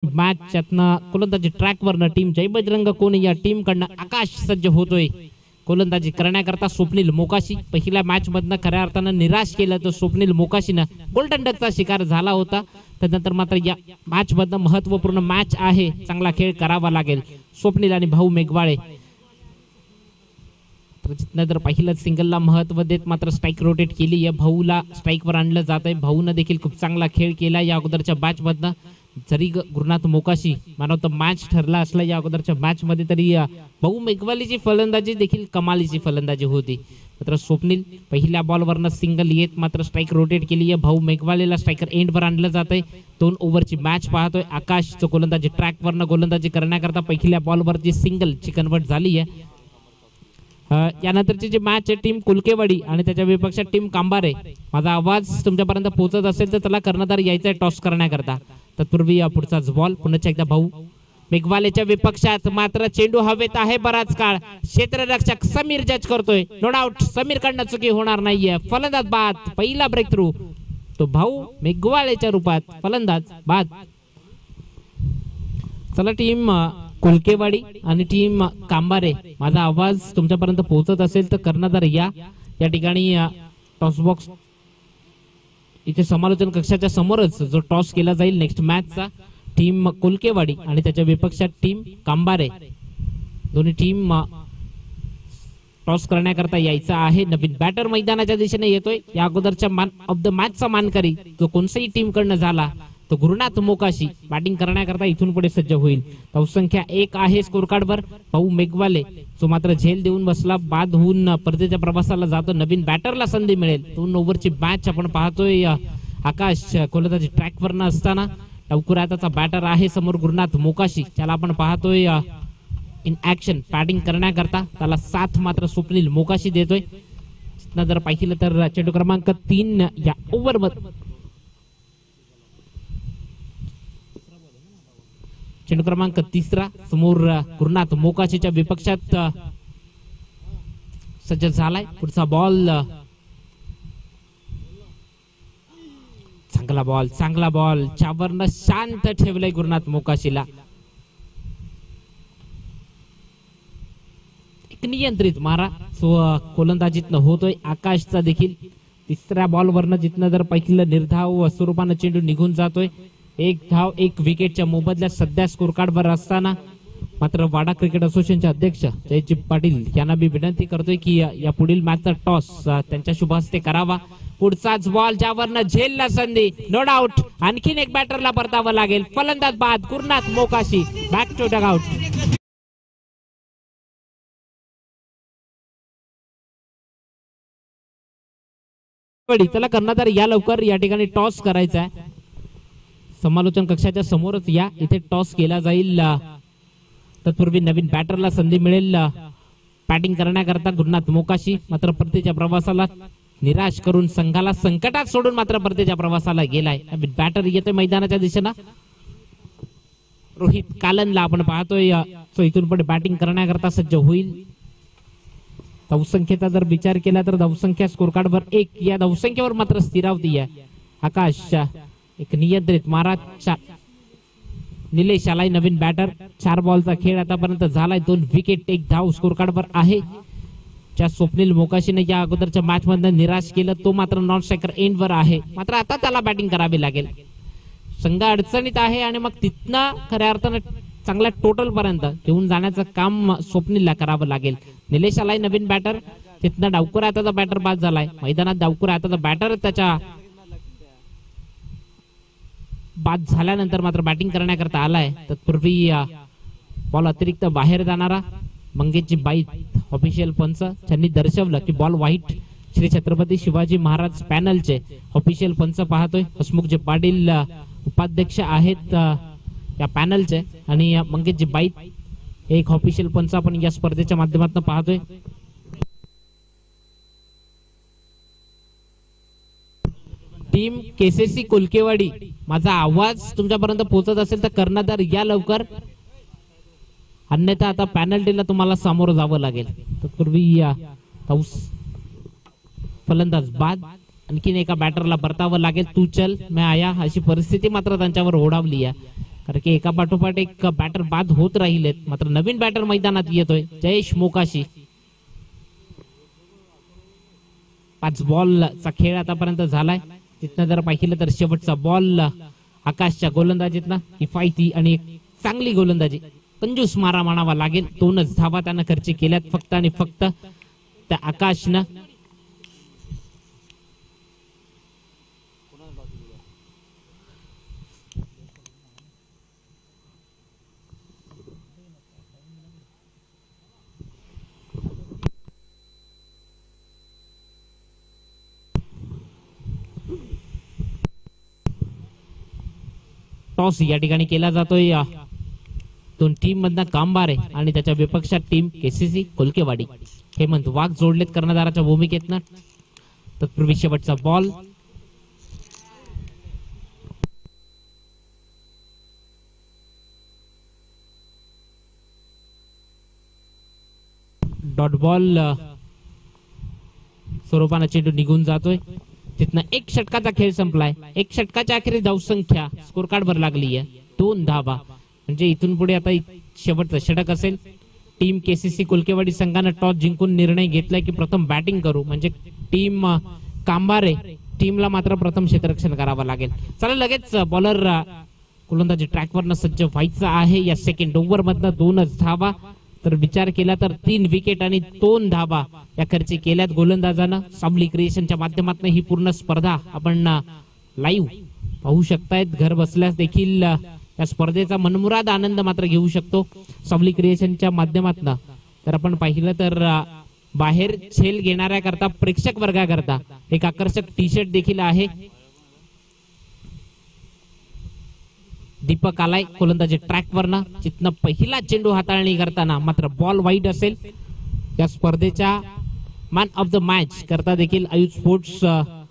Match यातनं गोलंदाजी ट्रॅकवरनं team जय बजरंग कोणी या टीम कडनं आकाश सज्ज होतोय गोलंदाजी करण्याकरता. स्वप्नील मोकाशी पहिल्या मॅच मधनं खऱ्या अर्थानं निराश केलं तर स्वप्नील मोकाशीनं गोल्डन डकचा शिकार झाला होता. त्यानंतर मात्र या मॅच मधनं महत्वपूर्ण मॅच आहे, चांगला खेळ करावा लागेल. स्वप्नील आणि भाऊ मेघवाळे जर पहिलं सिंगलला महत्व देत मात्र स्ट्राईक रोटेट केली. या भाऊला स्ट्राईकवर आणलं जात आहे. भाऊनं देखील खूप चांगला खेळ केला या अगोदरच्या मॅच मधनं. जरी Gurunath Mokashi man of the match ठरला असला या अगोदरच्या मॅच मध्ये, तरी भाऊ मेघवालीची फलंदाजी देखील कमालीची फलंदाजी होती. मात्र स्वप्नील पहिल्या बॉलवरनं सिंगल येत मात्र स्ट्राईक रोटेट केली आहे. भाऊ मेघवालीला स्ट्रायकर एंडवर आणलं जात आहे. 2 ओव्हरची मॅच पाहतोय. आकाशचं गोलंदाजी ट्रॅकवरनं गोलंदाजी करण्याकरता पहिल्या बॉलवरची सिंगलची कन्वर्ट झाली आहे. यानंतरची जी मॅच आहे टीम कुलकेवाडी आणि त्याच्या विपक्षात टीम कांबारे. माझा आवाज तुमच्यापर्यंत पोहोचत असेल तर त्याला कर्णधार यायचा आहे टॉस करण्याकरता. तत्पूर्वी पुढचाच बॉल पुन्हा एकदा भाऊ मेघवालेच्या विपक्षात मात्र चेंडू हवेत आहे बराच काळ. क्षेत्ररक्षक समीर जज करतोय. नो डाऊट समीर कडनं चुकी होणार नाहीये. फलंदाज बाद. पहिला ब्रेक थ्रू तो भाऊ मेघवालेच्या रूपात. फलंदाज बाद. चला टीम कुलकेवाडी आणि टीम कांबारे, माझा आवाज तुमच्यापर्यंत पोहोचत असेल तर कर्णधार या ठिकाणी टॉस बॉक्स इथे समालोचन कक्षाच्या समोरच जो टॉस केला जाईल नेक्स्ट मॅचचा. टीम कुलकेवाडी आणि त्याच्या विपक्षात टीम कांबारे, दोन्ही टीम टॉस करण्याकरता यायचा आहे. नवीन बॅटर मैदानाच्या दिशेने येतोय. या अगोदरच्या मॅन ऑफ द मॅचचा मानकरी जो कोणत्याही टीम कडनं झाला तो गुरुनाथ मोकाशी बॅटिंग करण्याकरता इथून पुढे सज्ज होईल. धावसंख्या 1 आहे स्कोर कार्डवर. भाऊ मेघवाले जो मात्र झेल देऊन बसला, बाद होऊन परतीच्या प्रवासाला जातो. नवीन बॅटरला संधी मिळेल. 2 ओव्हरची मॅच आपण पाहतोय. आकाश गोलंदाजी ट्रॅकवरनं असताना टवकुराताचा बॅटर आहे समोर गुरुनाथ मोकाशी, त्याला आपण पाहतोय इन ऍक्शन बॅटिंग करण्याकरता. त्याला साथ मात्र स्वप्नील मोकाशी देतोय. जर पाहिलं तर चेंडू क्रमांक 3 या ओव्हर मध्ये चेंडू क्रमांक 3 समोर गुरुनाथ मोकाशीच्या विपक्षात सज्ज झालाय. पुढचा बॉल चांगला बॉल चावरनं शांत ठेवलंय गुरुनाथ मोकाशीला. एक नियंत्रित मारा गोलंदाजीतनं होतोय. आकाशचा देखील 3ऱ्या बॉलवरनं जिथनं जर पहिलं निर्धाव स्वरूपानं चेंडू निघून जातोय. 1 धाव 1 विकेटच्या मोबदल्यात सध्या स्कोर कार्डवर असताना मात्र वाडा क्रिकेट असोसिएशनचे अध्यक्ष जयजी पाटील यांना मी विनंती करतोय की या पुढील मॅचचा टॉस त्यांच्या शुभ हस्ते करावा. पुढचाच बॉल ज्यावरनं झेलला संधी. नो डाऊट आणखीन एक बॅटरला परतावं लागेल. फलंदाज बाद. Gurunath Mokashi back to dugout. चला कर्णधार या लवकर या ठिकाणी टॉस करायचा आहे. समालोचन कक्षाच्या समोरच या इथे टॉस केला जाईल. तत्पूर्वी नवीन बॅटरला संधी मिळेल बॅटिंग करण्याकरता. गुरुनाथ मोकाशी मात्र परतीच्या प्रवासाला निराश करून संघाला संकटात सोडून मात्र परतीच्या प्रवासाला गेलाय. नवीन बॅटर येतोय मैदानाच्या दिशेनं. रोहित कालनला आपण पाहतोय तो इथून पुढे बॅटिंग करण्याकरता सज्ज होईल. धावसंख्येचा जर विचार केला तर धावसंख्या स्कोर कार्डवर 1 या धावसंख्येवर मात्र स्थिरावती आहे. आकाश एक नियंत्रित मारा. निलेश आलाय नवीन बॅटर. 4 बॉलचा खेळ आतापर्यंत झालाय. 2 विकेट 1 धाव स्कोर कार्डवर आहे. ज्या स्वप्नील मोकाशीने या अगोदरच्या मॅच मध्ये निराश केलं तो मात्र नॉन स्ट्रायकर एंडवर आहे. मात्र आता त्याला बॅटिंग करावी लागेल. संघ अडचणीत आहे आणि मग तिथनं खऱ्या अर्थानं चांगल्या टोटल पर्यंत घेऊन जाण्याचं काम स्वप्नीलला करावं लागेल. निलेश आलाय नवीन बॅटर. तिथनं डावकुरा हाताचा बॅटर बाद झालाय. मैदानात डावकुरा हाताचा बॅटर त्याच्या बाद झाल्यानंतर मात्र बॅटिंग करण्याकरता आलाय. तत्पूर्वी बॉल अतिरिक्त बाहेर जाणारा मंगेशजी बाईत ऑफिशियल पंच त्यांनी दर्शवलं की बॉल व्हाईट. श्री छत्रपती शिवाजी महाराज पॅनलचे ऑफिशियल पंच पाहतोय. हसमुखजी पाटील उपाध्यक्ष आहेत या पॅनलचे आणि मंगेशजी बाईत एक ऑफिशियल पंच आपण या स्पर्धेच्या माध्यमातून पाहतोय. टीम केसीसी कुलकेवाडी, माझा आवाज तुमच्यापर्यंत पोहोचत असेल तर कर्णधार या लवकर, अन्यथा आता पॅनल्टीला तुम्हाला सामोरं जावं लागेल. तत्पूर्वी फलंदाज बाद. आणखीन एका बॅटरला परतावं लागेल. तू चल मैं आया अशी परिस्थिती मात्र त्यांच्यावर ओढावली आहे. कारण की एका पाठोपाठ एक बॅटर बाद होत राहिलेत, मात्र नवीन बॅटर मैदानात येतोय जयेश मोकाशी. 5 बॉलचा खेळ आतापर्यंत झालाय. तिथनं जर पाहिलं तर शेवटचा बॉल आकाशच्या गोलंदाजीतला किफायती आणि एक चांगली गोलंदाजी, कंजूस मारा म्हणावा लागेल. 2च धावा त्यानं खर्ची केल्यात फक्त आणि फक्त त्या आकाशनं. टॉस या ठिकाणी केला जातोय दोन टीम मधनं कांबारे आणि त्याच्या विपक्षात टीम केसीसी कोलकेवाडी. हेमंत वाघ जोडलेत कर्णधाराच्या भूमिकेतनं. तत्पूर्वी शेवटचा बॉल डॉट बॉल स्वरूपानं चेंडू निघून जातोय. तिथनं 1 षटकाचा खेळ संपलाय. 1 षटकाच्या अखेरीस धावसंख्या स्कोर कार्ड वर लागली आहे 2 धावा. म्हणजे इथून पुढे आता शेवटचं षटक असेल. टीम केसीसी कोलकेवाडी संघानं टॉस जिंकून निर्णय घेतलाय की प्रथम बॅटिंग करू, म्हणजे टीम कांबारे टीमला मात्र प्रथम क्षेत्ररक्षण करावं लागेल. चला लगेच बॉलर गोलंदाजी ट्रॅकवरनं सज्ज व्हायचं आहे. या सेकंड ओव्हर मधनं 2च धावा. तर विचार केला तर 3 विकेट आणि 2 धावा या खर्ची केल्यात गोलंदाजानं. सावली क्रिएशनच्या माध्यमातून ही पूर्ण स्पर्धा आपण लाईव्ह पाहू शकतायत. घर बसल्यास देखील या स्पर्धेचा मनमुराद आनंद मात्र घेऊ शकतो सावली क्रिएशनच्या माध्यमातून. तर आपण पाहिलं तर बाहेर छेल घेणाऱ्या करता प्रेक्षक वर्गाकरता एक आकर्षक टी शर्ट देखील आहे. दीपक आलाय गोलंदाजी ट्रॅकवरनं. जिथनं पहिला चेंडू हाताळणी करताना मात्र बॉल वाईड असेल. या स्पर्धेच्या मॅन ऑफ द मॅच करता देखील आयुष स्पोर्ट्स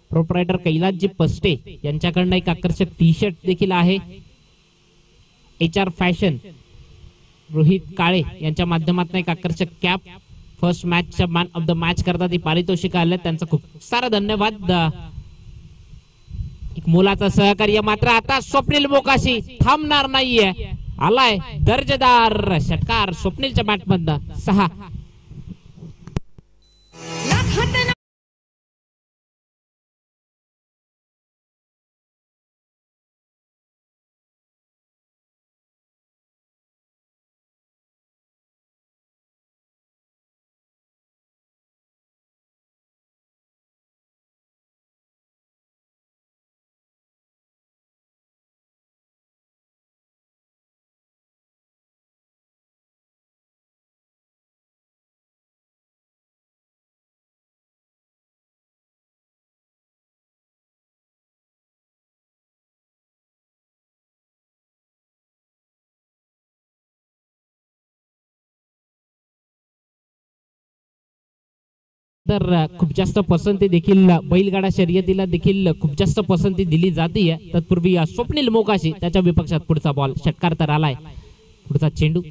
प्रोप्रायटर कैलासजी पस्टे यांच्याकडनं एक आकर्षक टी शर्ट देखील आहे. HR फॅशन रोहित काळे यांच्या माध्यमातून एक आकर्षक कॅप. फर्स्ट मॅचच्या मॅन ऑफ द मॅच करता ती पारितोषिक आले, त्यांचा खूप सारा धन्यवाद. एक मुलाचा सहकार्य मात्र आता स्वप्नील मोकाशी थांबणार नाहीये. आलाय दर्जेदार षटकार स्वप्नीलच्या बॅट मधनं 6. तर खूप जास्त पसंती देखील बैलगाडा शर्यतीला देखील खूप जास्त पसंती दिली जाते. तत्पूर्वी स्वप्नील मोकाशी त्याच्या विपक्षात पुढचा बॉल षटकार तर आलाय. पुढचा चेंडू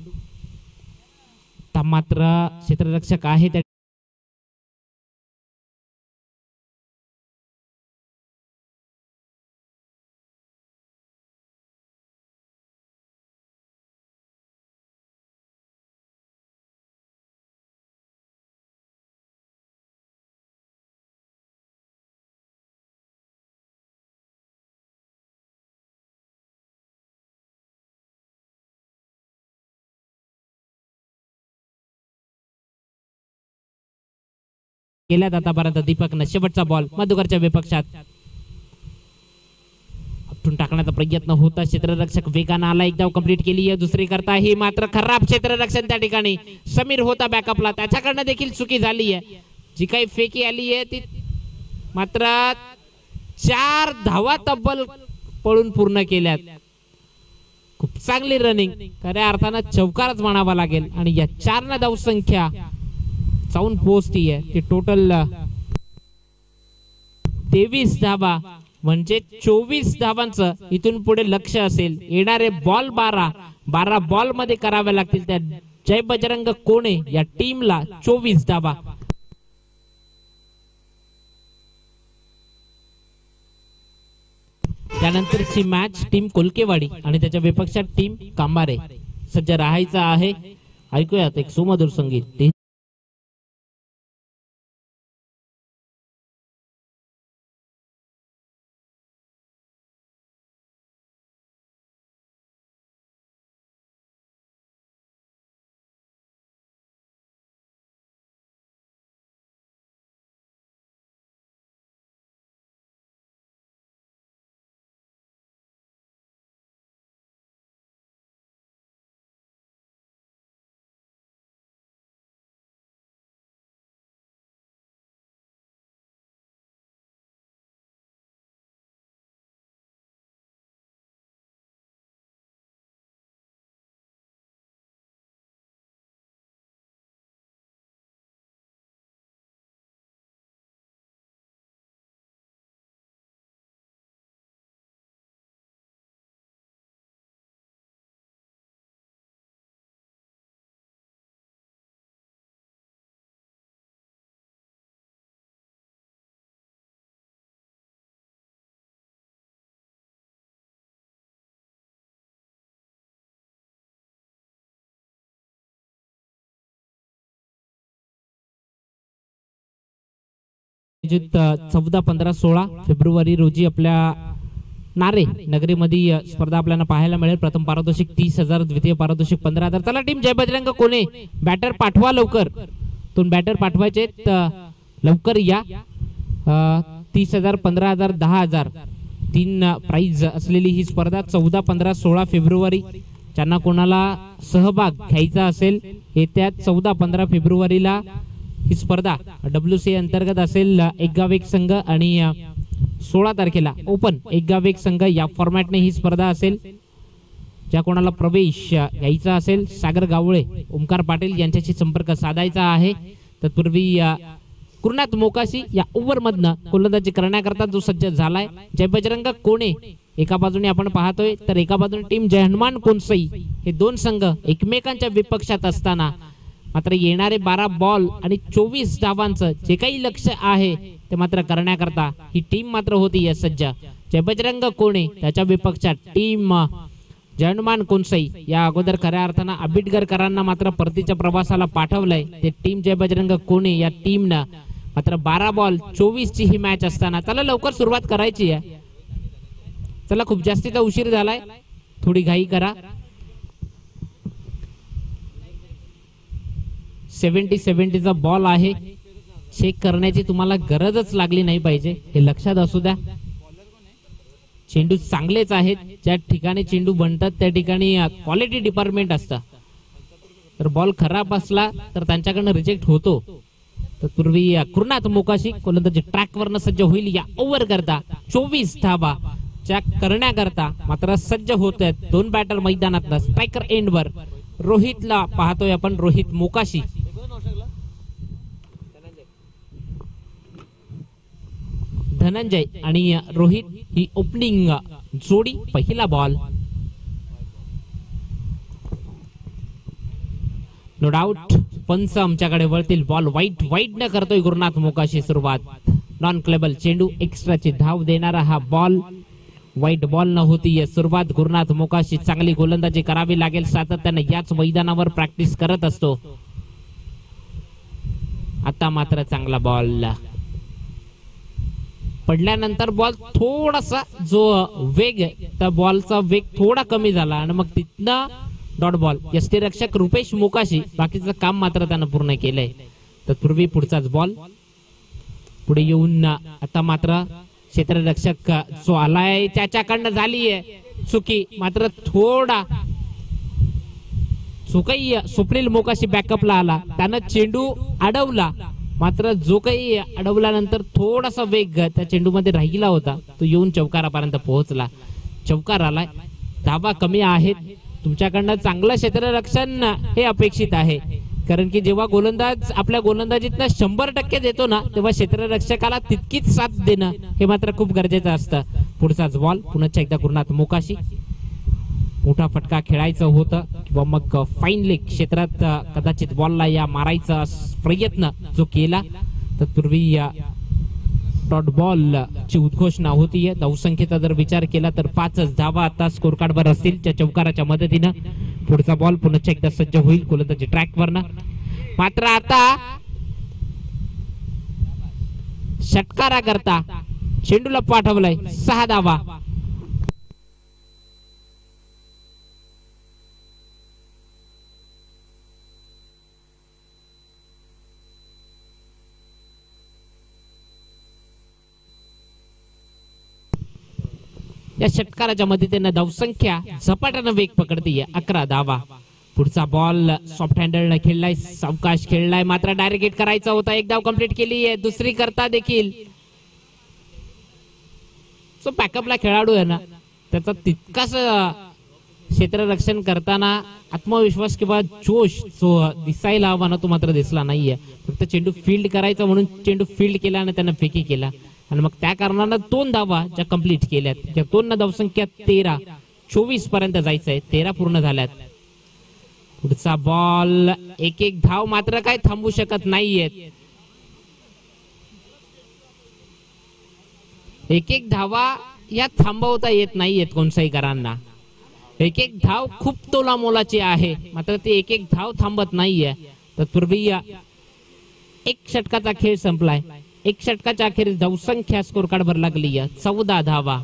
मात्र क्षेत्ररक्षक आहे त्या केल्यात आतापर्यंत. दीपकनं शेवटचा बॉल मधुकरच्या विपक्षात आपटून टाकण्याचा प्रयत्न होता. क्षेत्ररक्षक वेगानं आला. एक धाव कंप्लीट केली आहे. दुसरी करता ही मात्र खराब क्षेत्ररक्षण त्या ठिकाणी. समीर होता बॅकअपला, त्याच्याकडनं देखील चुकी झाली आहे. जी काही फेकी आली आहे ती मात्र 4 धावा तब्बल पळून पूर्ण केल्यात. खूप चांगली रनिंग, खऱ्या अर्थानं चौकारच म्हणावा लागेल. आणि या 4 धाव संख्या जाऊन पोहोचती आहे ती टोटल 23 धावा, म्हणजे 24 धावांचं इथून पुढे लक्ष असेल. येणारे बॉल 12 बॉल मध्ये करावे लागतील त्या जय बजरंग कोणे या टीमला 24 धावा. त्यानंतरची मॅच टीम कोलकेवाडी आणि त्याच्या विपक्षात टीम कांबारे सज्ज राहायचा आहे. ऐकूयात एक सुमधुर संगीत. आयोजित 14, 15, 16 फेब्रुवारी रोजी आपल्या नारे नगरीमध्ये स्पर्धा आपल्याला पाहायला मिळेल. प्रथम पारितोषिक 30,000, द्वितीय पारितोषिक 15,000. चला टीम जय बजरंग कोणे बॅटर पाठवा लवकर. दोन बॅटर पाठवायचे लवकर या. 30,000, 15,000, 10,000 तीन प्राइज असलेली ही स्पर्धा 14, 15, 16 फेब्रुवारी ज्यांना कोणाला सहभाग घ्यायचा असेल येत्या 14, 15 फेब्रुवारीला ही स्पर्धा WC अंतर्गत असेल. एक गाव एक संघ आणि 16 तारखेला ओपन एक गाव एक संघ या फॉर्मॅटने ही स्पर्धा असेल. ज्या कोणाला प्रवेश घ्यायचा असेल सागर गावळे, ओमकार पाटील यांच्याशी संपर्क साधायचा आहे. तत्पूर्वी कुरनाथ मोकाशी या ओव्हर मधनं गोलंदाजी करण्याकरता जो सज्ज झालाय जय बजरंग कोणे एका बाजूने आपण पाहतोय तर एका बाजूने टीम जय हनुमान कोणसई. हे दोन संघ एकमेकांच्या विपक्षात असताना मात्र येणारे 12 बॉल आणि 24 धावांचं जे काही लक्ष आहे ते मात्र करण्याकरता ही टीम मात्र होती या सज्ज. जय बजरंग कोणे त्याच्या विपक्षात टीम जय हनुमान कोणसई. या अगोदर खऱ्या अर्थानं आंबेडकरांना मात्र परतीच्या प्रवासाला पाठवलंय. ते टीम जय बजरंग कोणे या टीमनं मात्र 12 बॉल 24 ची ही मॅच असताना चला लवकर सुरुवात करायची आहे. चला खूप जास्तीचा उशीर झालाय, थोडी घाई करा. 70-70चा बॉल आहे. चेक करण्याची तुम्हाला गरजच लागली नाही पाहिजे हे लक्षात असू द्या. चेंडू चांगलेच आहेत. ज्या ठिकाणी चेंडू बनतात त्या ठिकाणी क्वालिटी डिपार्टमेंट असतं. तर बॉल खराब असला तर त्यांच्याकडनं रिजेक्ट होतो. तत्पूर्वी कुरनाथ मोकाशी गोलंदाजी ट्रॅक वरनं सज्ज होईल. या ओव्हर करता 24 धावा च्या करण्याकरता मात्र सज्ज होत आहेत दोन बॅटर मैदानात. स्ट्रायकर एंड वर रोहितला पाहतोय आपण. रोहित मोकाशी धनंजय आणि रोहित ही ओपनिंग जोडी. पहिला बॉल नो डाऊट पंच आमच्याकडे वळतील. बॉल वाईट न करतोय गुरुनाथ मोकाशी. सुरुवात नॉन क्लेबल चेंडू एक्स्ट्राची धाव देणारा हा बॉल वाईट बॉल न होती सुरुवात. गुरुनाथ मोकाशी चांगली गोलंदाजी करावी लागेल. सातत्याने याच मैदानावर प्रॅक्टिस करत असतो. आता मात्र चांगला बॉल पडल्यानंतर बॉल थोडासा जो वेग त्या बॉलचा वेग थोडा कमी झाला आणि मग तिथनं डॉट बॉल. यष्टीरक्षक रुपेश मोकाशी बाकीचं काम मात्र त्यानं पूर्ण केलंय. तत्पूर्वी पुढचाच बॉल पुढे येऊन आता मात्र क्षेत्ररक्षक जो आलाय त्याच्याकडनं झालीये चुकी. मात्र थोडा चुकही स्वप्नील मोकाशी बॅकअपला आला. त्यानं चेंडू अडवला. मात्र जो काही अडवल्यानंतर थोडासा वेग त्या चेंडू मध्ये राहिला होता तो येऊन चौकारापर्यंत पोहोचला. चौकार आलाय. धावा कमी आहेत. तुमच्याकडनं चांगलं क्षेत्ररक्षण हे अपेक्षित आहे. कारण की जेव्हा गोलंदाज आपल्या गोलंदाजीतनं 100% देतो ना तेव्हा क्षेत्ररक्षकाला तितकीच साथ देणं हे मात्र खूप गरजेचं असतं. पुढचाच बॉल पुन्हा एकदा गुरुनाथ मोकाशी. मोठा फटका खेळायचं होतं किंवा मग फाईन लेग क्षेत्रात कदाचित बॉलला या मारायचा प्रयत्न जो केला. तत्पूर्वी डॉट बॉल ची उद्घोषणा होतीये. धावसंख्येचा जर विचार केला तर 5 धावा आता स्कोर कार्डवर असतील त्या चौकाराच्या मदतीनं. पुढचा बॉल पुन्हा एकदा सज्ज होईल गोलंदाजी ट्रॅकवरनं. मात्र आता षटकारा करता चेंडूला पाठवलाय 6 धावा. या षटकाराच्या मदतीने धावसंख्या झपाट्यानं वेग पकडतीये. 11 धावा. पुढचा बॉल सॉफ्ट हँडल खेळलाय, सावकाश खेळलाय, मात्र डायरेक्ट हिट करायचा होता. एक धाव कंप्लीट केली आहे. दुसरी करता देखील जो बॅकअपला खेळाडू आहे ना त्याचा तितकाच क्षेत्ररक्षण करताना आत्मविश्वास किंवा जोश जो दिसायला हवा ना तो मात्र दिसला नाहीये. फक्त चेंडू फील्ड करायचा म्हणून चेंडू फील्ड केला आणि त्यानं फेकी केला आणि मग त्या कारणानं 2 धावा ज्या कंप्लीट केल्यात. त्या 2 धावसंख्या 13. 24 पर्यंत जायचंय. 13 पूर्ण झाल्यात. पुढचा बॉल एक धाव मात्र काय थांबू शकत नाहीयेत. एक धावा या थांबवता येत नाहीयेत कोणसाईकरांना. एक धाव खूप तोला मोलाची आहे मात्र ती एक धाव थांबत नाहीये. तत्पूर्वी एक षटकाचा खेळ संपलाय. एक षटकाच्या अखेरीस धावसंख्या स्कोर कार्डवर लागली 14 धावा.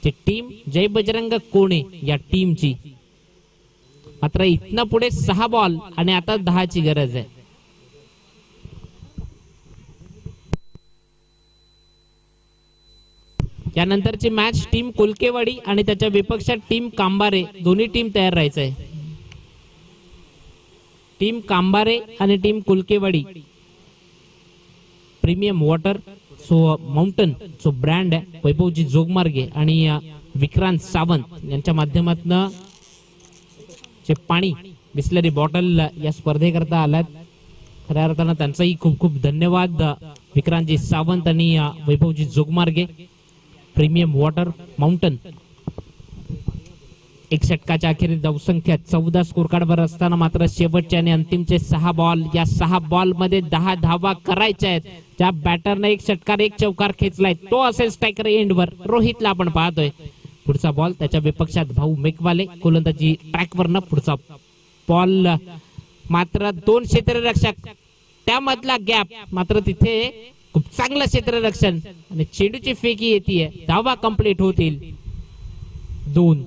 टीम जय बजरंग कोणे या टीमची. मात्र इथनं पुढे 6 बॉल आणि आता 10 ची गरज आहे. यानंतरची मॅच टीम कोलकेवाडी आणि त्याच्या विपक्षात टीम कांबारे दोन्ही टीम तयार राहायचंय. टीम कांबारे आणि team Kolkewadi premium water so mountain जो ब्रँड आहे वैभवजी जोगमार्गे आणि विक्रांत सावंत यांच्या माध्यमातून जे पाणी बिस्लरी बॉटल या स्पर्धेकरता आल्यात. खऱ्या अर्थानं त्यांचाही खूप खूप धन्यवाद. विक्रांतजी सावंत आणि Vaibhavji Jogmarge. Premium water mountain. एक षटकाच्या अखेरीस धावसंख्या 14 स्कोर कार्डवर असताना मात्र शेवटचे आणि अंतिमचे 6 बॉल. या 6 बॉल मध्ये 10 धावा करायच्या आहेत. ज्या बॅटरने एक षटकार एक चौकार खेचलाय तो असेल स्ट्रायकर एंडवर. रोहितला आपण पाहतोय. पुढचा बॉल त्याच्या विपक्षात भाऊ मेघवाले गोलंदाजी ट्रॅकवरनं. पुढचा बॉल मात्र 2 क्षेत्ररक्षक त्यामधला गॅप मात्र तिथे खूप चांगलं क्षेत्ररक्षण आणि चेंडूची फेकी येते. धावा कंप्लीट होतील 2.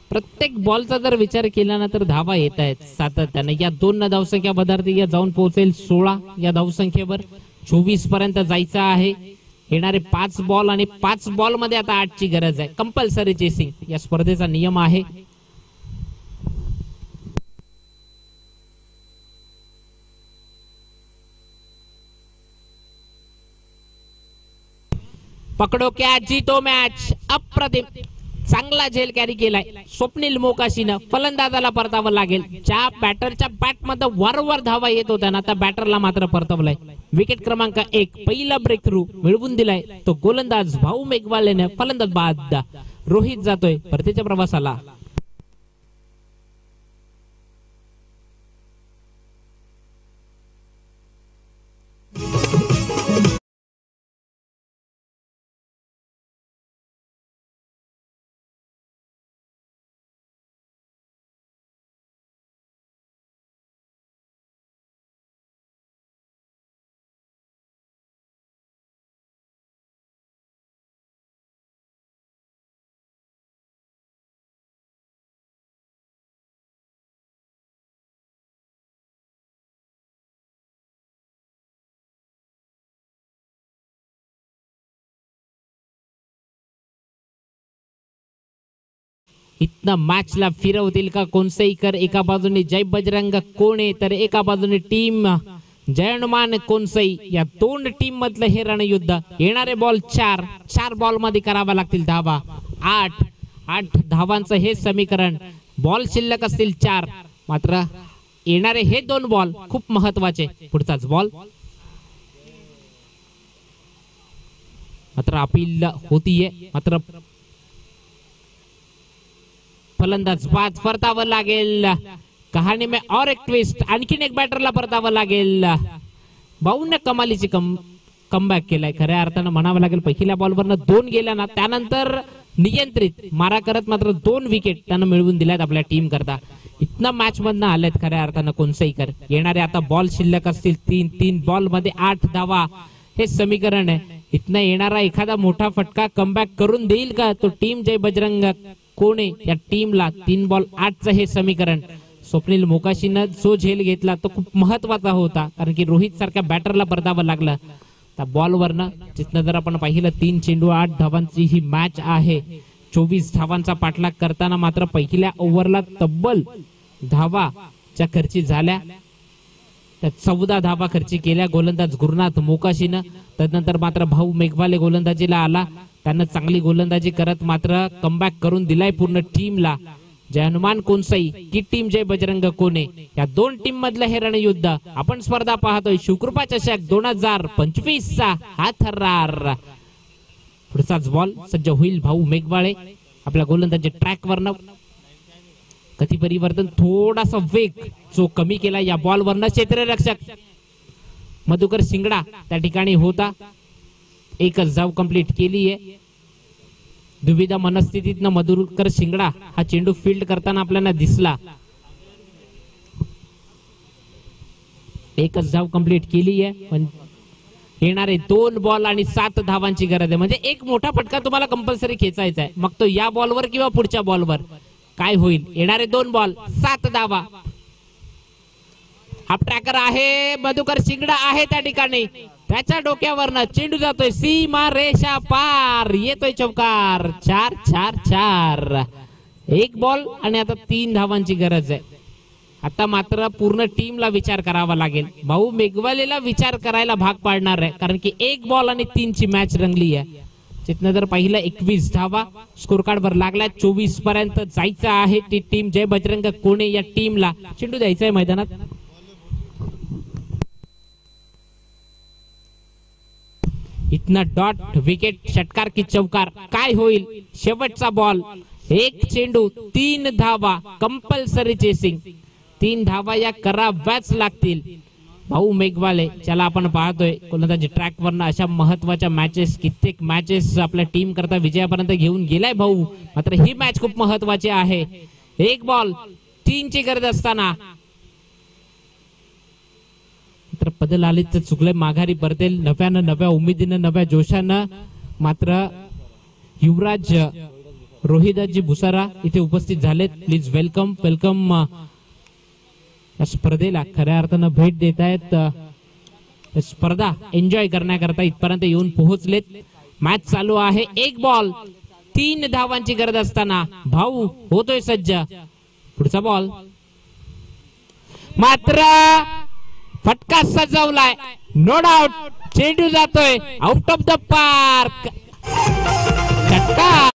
प्रत्येक बॉलचा जर विचार केला ना तर धावा येत आहेत सातत्याने. या 2 धावसंख्या पदार्थी या जाऊन पोहोचेल 16 या धावसंख्येवर. 24 पर्यंत जायचं आहे. येणारे 5 बॉल आणि 5 बॉल मध्ये आता 8 ची गरज आहे. कंपल्सरी चेसिंग या स्पर्धेचा नियम आहे. पकडो कॅच जीतो मॅच. अप्रतिम चांगला झेल कॅरी केलाय स्वप्नील मोकाशीनं. फलंदाजाला परतावं लागेल. ज्या बॅटरच्या बॅट मध्ये वारंवार धावा येत होत्या ना त्या बॅटरला मात्र परतवलाय. विकेट क्रमांक 1 पहिला ब्रेक थ्रू मिळवून दिलाय तो गोलंदाज भाऊ मेघवालेने. फलंदाज बाद. रोहित जातोय परतीच्या प्रवासाला. इथनं मॅचला फिरवतील का कोणसईकर. एका बाजूने जय बजरंग कोणे तर एका बाजूने टीम जय हनुमान कोणसई. या 2 टीम मधलं हे रणयुद्ध. येणारे बॉल 4 बॉल मध्ये करावा लागतील धावा. 8 धावांचं हे समीकरण. बॉल शिल्लक असतील 4 मात्र येणारे हे 2 बॉल खूप महत्वाचे. पुढचाच बॉल मात्र अपील होतीये. मात्र फलंदाज बाद. परतावं लागेल. कहाणी में और एक ट्विस्ट. आणखीन एक बॅटरला परतावं लागेल. भाऊने कमालीची कमबॅक केलाय खऱ्या अर्थानं म्हणावं लागेल. पहिल्या बॉलवरनं 2 गेल्या ना, त्यानंतर नियंत्रित मारा करत मात्र 2 विकेट त्यानं मिळवून दिल्यात आपल्या टीम करता. इतना मॅच मधनं आलेत खऱ्या अर्थानं कोणसईकर. येणारे आता बॉल शिल्लक असतील 3 बॉल मध्ये 8 धावा हे समीकरण आहे. इथनं येणारा एखादा मोठा फटका कमबॅक करून देईल का तो टीम जय बजरंग कोणे या टीमला 3 बॉल 8चं हे समीकरण. स्वप्नील मोकाशीनं जो झेल घेतला तो खूप महत्वाचा होता, कारण की रोहित सारख्या बॅटरला बरदावं लागलं त्या बॉलवरनं. जिथनं जर आपण पाहिलं 3 चेंडू 8 धावांची ही मॅच आहे. 24 धावांचा पाठलाग करताना मात्र पहिल्या ओव्हरला तब्बल धावाच्या खर्ची झाल्या. त्यात 14 धावा खर्ची केल्या गोलंदाज गुरुनाथ मोकाशीनं. त्यानंतर मात्र भाऊ मेघवाले गोलंदाजीला आला. त्यानं चांगली गोलंदाजी करत मात्र कमबॅक करून दिलाय पूर्ण टीमला. जय हनुमान कोणसई की टीम जय बजरंग कोणे या 2 टीम मधलं हे रणयुद्ध आपण स्पर्धा पाहतोय. शिवकृपा चषक 2025 चा हा थरार. पुढचाच बॉल सज्ज होईल भाऊ मेघवाळे आपल्या गोलंदाजी ट्रॅक वरनं. गती परिवर्तन थोडासा वेग जो कमी केला या बॉल वरनं. क्षेत्ररक्षक मधुकर शिंगडा त्या ठिकाणी होता. एकच धाव कंप्लीट केली आहे. दुविधा मनस्थितीतनं मधुकर शिंगडा हा चेंडू फील्ड करताना आपल्याला दिसला. एकच धाव कंप्लीट केली आहे, पण येणारे 2 बॉल आणि 7 धावांची गरज आहे. म्हणजे एक मोठा फटका तुम्हाला कंपल्सरी खेचायचा आहे. मग तो या बॉलवर किंवा पुढच्या बॉलवर काय होईल. येणारे 2 बॉल 7 धावा. हा ट्रॅकर आहे मधुकर शिंगडा आहे त्या ठिकाणी. त्याच्या डोक्यावरनं चेंडू जातोय सीमा रेषा पार. येतोय चौकार. 4-4-4. 1 बॉल आणि आता 3 धावांची गरज आहे. आता मात्र पूर्ण टीमला विचार करावा लागेल. भाऊ मेघवालेला विचार करायला भाग पाडणार आहे, कारण की 1 बॉल आणि 3 ची मॅच रंगली आहे. जिथनं जर पाहिलं 21 धावा स्कोर कार्ड वर लागल्या. 24 पर्यंत जायचं आहे ती टीम जय बजरंग कोणे या टीमला. चेंडू द्यायचा आहे मैदानात. इतना डॉट विकेट षटकार की चौकार काय होईल. शेवटचा बॉल 1 चेंडू 3 धावा कंपल्सरी चेसिंग. 3 धावा या कराव्याच लागतील. भाऊ मेघवाले ज्याला आपण पाहतोय गोलंदाजी ट्रॅक वरनं अशा महत्वाच्या मॅचेस कित्येक मॅचेस आपल्या टीम करता विजयापर्यंत घेऊन गेलाय भाऊ. मात्र ही मॅच खूप महत्वाची आहे. 1 बॉल 3 ची गरज असताना बदल आले तर चुकले. माघारी परतेल नव्यानं, नव्या उमेदीनं, नव्या जोशानं. मात्र युवराज रोहिदासजी भुसारा इथे उपस्थित झालेत. Please welcome welcome. स्पर्धेला खऱ्या अर्थानं भेट देत आहेत. स्पर्धा एन्जॉय करण्याकरता इथपर्यंत येऊन पोहोचलेत. मॅच चालू आहे. 1 बॉल 3 धावांची गरज असताना भाऊ होतोय सज्ज. पुढचा बॉल मात्र फटका सजवलाय. नो डाऊट चेंडू जातोय आउट ऑफ द पार्क. षटकार.